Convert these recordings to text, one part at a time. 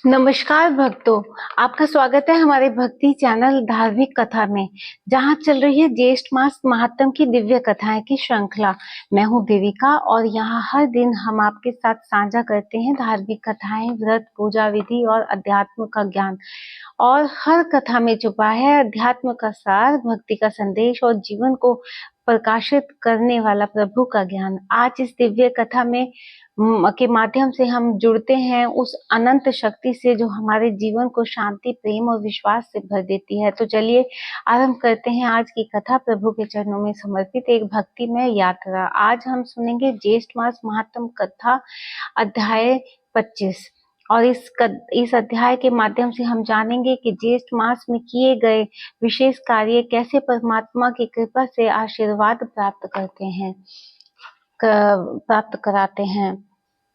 नमस्कार भक्तों, आपका स्वागत है हमारे भक्ति चैनल धार्मिक कथा में, जहां चल रही है ज्येष्ठ मास महात्म की दिव्य कथाएं की श्रृंखला। मैं हूं देविका और यहां हर दिन हम आपके साथ साझा करते हैं धार्मिक कथाएं, व्रत, पूजा विधि और अध्यात्म का ज्ञान। और हर कथा में छुपा है अध्यात्म का सार, भक्ति का संदेश और जीवन को प्रकाशित करने वाला प्रभु का ज्ञान। आज इस दिव्य कथा में के माध्यम से हम जुड़ते हैं उस अनंत शक्ति से जो हमारे जीवन को शांति, प्रेम और विश्वास से भर देती है। तो चलिए आरंभ करते हैं आज की कथा, प्रभु के चरणों में समर्पित एक भक्तिमय यात्रा। आज हम सुनेंगे ज्येष्ठ मास महात्म कथा अध्याय 25 और इस अध्याय के माध्यम से हम जानेंगे कि ज्येष्ठ मास में किए गए विशेष कार्य कैसे परमात्मा की कृपा से आशीर्वाद प्राप्त कराते हैं।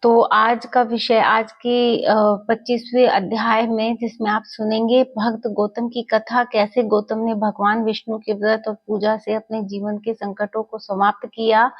तो आज का विषय, आज की 25वें अध्याय में, जिसमें आप सुनेंगे भक्त गौतम की कथा, कैसे गौतम ने भगवान विष्णु के व्रत और पूजा से अपने जीवन के संकटों को समाप्त किया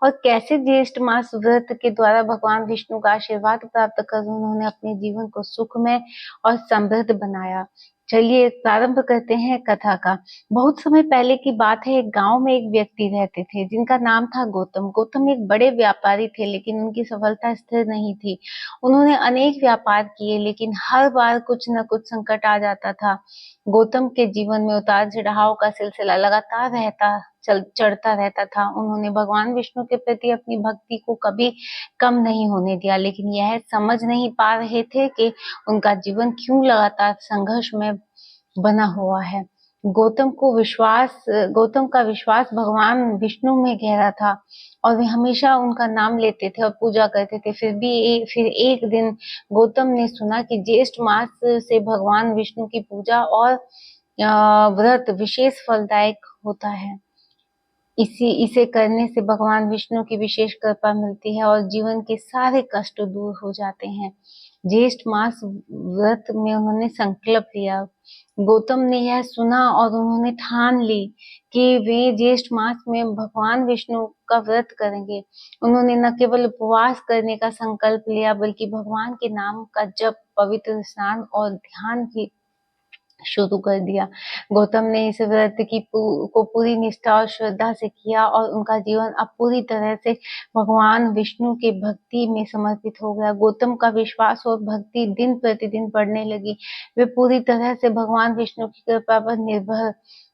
और कैसे ज्येष्ठ मास व्रत के द्वारा भगवान विष्णु का आशीर्वाद प्राप्त कर उन्होंने अपने जीवन को सुखमय और समृद्ध बनाया। चलिए प्रारंभ करते हैं कथा का। बहुत समय पहले की बात है, एक गांव में एक व्यक्ति रहते थे जिनका नाम था गौतम। गौतम एक बड़े व्यापारी थे, लेकिन उनकी सफलता स्थिर नहीं थी। उन्होंने अनेक व्यापार किए, लेकिन हर बार कुछ न कुछ संकट आ जाता था। गौतम के जीवन में उतार चढ़ाव का सिलसिला लगातार चढ़ता रहता था। उन्होंने भगवान विष्णु के प्रति अपनी भक्ति को कभी कम नहीं होने दिया, लेकिन यह समझ नहीं पा रहे थे कि उनका जीवन क्यों लगातार संघर्ष में बना हुआ है। गौतम का विश्वास भगवान विष्णु में गहरा था और वे हमेशा उनका नाम लेते थे और पूजा करते थे। फिर एक दिन गौतम ने सुना कि ज्येष्ठ मास से भगवान विष्णु की पूजा और व्रत विशेष फलदायक होता है। इसे करने से भगवान विष्णु की विशेष कृपा मिलती है और जीवन के सारे कष्ट दूर हो जाते हैं। ज्येष्ठ मास व्रत में उन्होंने संकल्प लिया। गौतम ने यह सुना और उन्होंने ठान ली कि वे ज्येष्ठ मास में भगवान विष्णु का व्रत करेंगे। उन्होंने न केवल उपवास करने का संकल्प लिया, बल्कि भगवान के नाम का जप, पवित्र स्नान और ध्यान भी शुरू कर दिया। गौतम ने इस व्रत को पूरी निष्ठा और श्रद्धा से किया और उनका जीवन अब पूरी तरह से भगवान विष्णु के भक्ति में समर्पित हो गया। गौतम का विश्वास और भक्ति दिन प्रतिदिन बढ़ने लगी। वे पूरी तरह से भगवान विष्णु की कृपा पर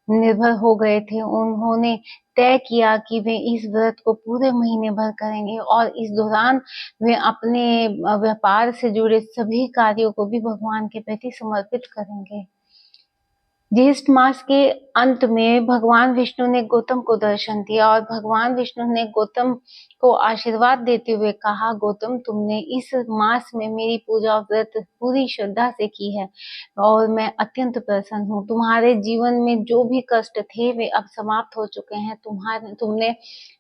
निर्भर हो गए थे। उन्होंने तय किया कि वे इस व्रत को पूरे महीने भर करेंगे और इस दौरान वे अपने व्यापार से जुड़े सभी कार्यों को भी भगवान के प्रति समर्पित करेंगे। ज्येष्ठ मास के अंत में भगवान विष्णु ने गौतम को दर्शन दिया और भगवान विष्णु ने गौतम को आशीर्वाद देते हुए कहा, गौतम, तुमने इस मास में मेरी पूजा और व्रत पूरी श्रद्धा से की है और मैं अत्यंत प्रसन्न हूँ। तुम्हारे जीवन में जो भी कष्ट थे वे अब समाप्त हो चुके हैं। तुमने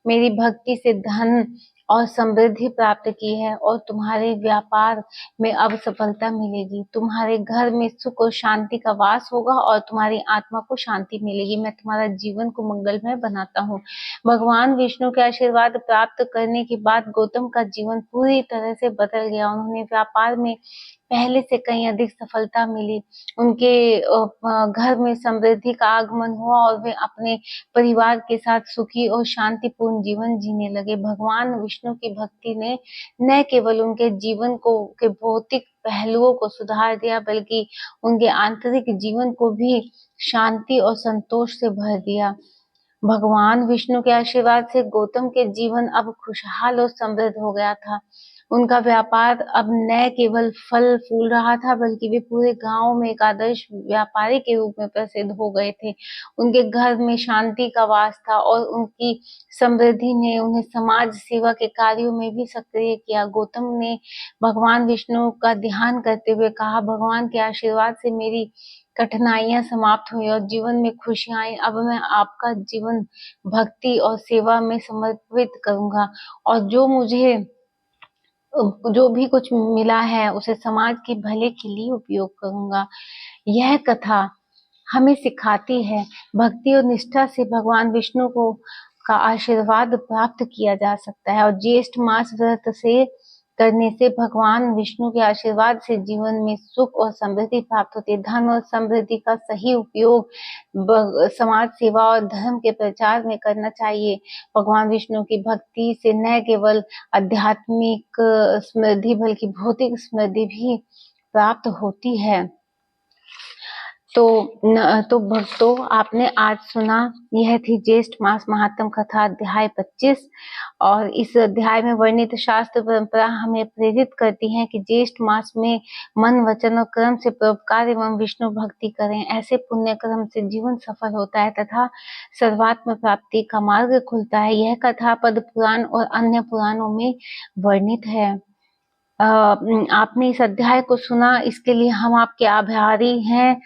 मेरी भक्ति से धन और समृद्धि प्राप्त की है और तुम्हारे व्यापार में अब सफलता मिलेगी। तुम्हारे घर में सुख और शांति का वास होगा और तुम्हारी आत्मा को शांति मिलेगी। मैं तुम्हारा जीवन को मंगलमय बनाता हूँ। भगवान विष्णु के आशीर्वाद प्राप्त करने के बाद गौतम का जीवन पूरी तरह से बदल गया। उन्होंने व्यापार में पहले से कहीं अधिक सफलता मिली। उनके घर में समृद्धि का आगमन हुआ और वे अपने परिवार के साथ सुखी और शांतिपूर्ण जीवन जीने लगे। भगवान विष्णु की भक्ति ने न केवल उनके जीवन के भौतिक पहलुओं को सुधार दिया, बल्कि उनके आंतरिक जीवन को भी शांति और संतोष से भर दिया। भगवान विष्णु के आशीर्वाद से गौतम के जीवन अब खुशहाल और समृद्ध हो गया था। उनका व्यापार अब न केवल फल फूल रहा था, बल्कि वे पूरे गांव में एक आदर्श व्यापारी के रूप में प्रसिद्ध हो गए थे। उनके घर में शांति का वास था और उनकी समृद्धि ने उन्हें समाज सेवा के कार्यों में भी सक्रिय किया। गौतम ने भगवान विष्णु का ध्यान करते हुए कहा, भगवान के आशीर्वाद से मेरी कठिनाइयां समाप्त हुई और जीवन में खुशियां आई। अब मैं आपका जीवन भक्ति और सेवा में समर्पित करूंगा और जो भी कुछ मिला है उसे समाज के भले के लिए उपयोग करूंगा। यह कथा हमें सिखाती है भक्ति और निष्ठा से भगवान विष्णु का आशीर्वाद प्राप्त किया जा सकता है और ज्येष्ठ मास व्रत से करने से भगवान विष्णु के आशीर्वाद से जीवन में सुख और समृद्धि प्राप्त होती है। धन और समृद्धि का सही उपयोग समाज सेवा और धर्म के प्रचार में करना चाहिए। भगवान विष्णु की भक्ति से न केवल आध्यात्मिक समृद्धि बल्कि भौतिक समृद्धि भी प्राप्त होती है। तो भक्तों, आपने आज सुना, यह थी ज्येष्ठ मास महात्म कथा अध्याय 25 और इस अध्याय में वर्णित शास्त्र परंपरा हमें प्रेरित करती है कि ज्येष्ठ मास में मन, वचन और कर्म से परोपकार एवं विष्णु भक्ति करें। ऐसे पुण्य कर्म से जीवन सफल होता है तथा सर्वात्म प्राप्ति का मार्ग खुलता है। यह कथा पद्म पुराण और अन्य पुराणों में वर्णित है। आपने इस अध्याय को सुना, इसके लिए हम आपके आभारी हैं।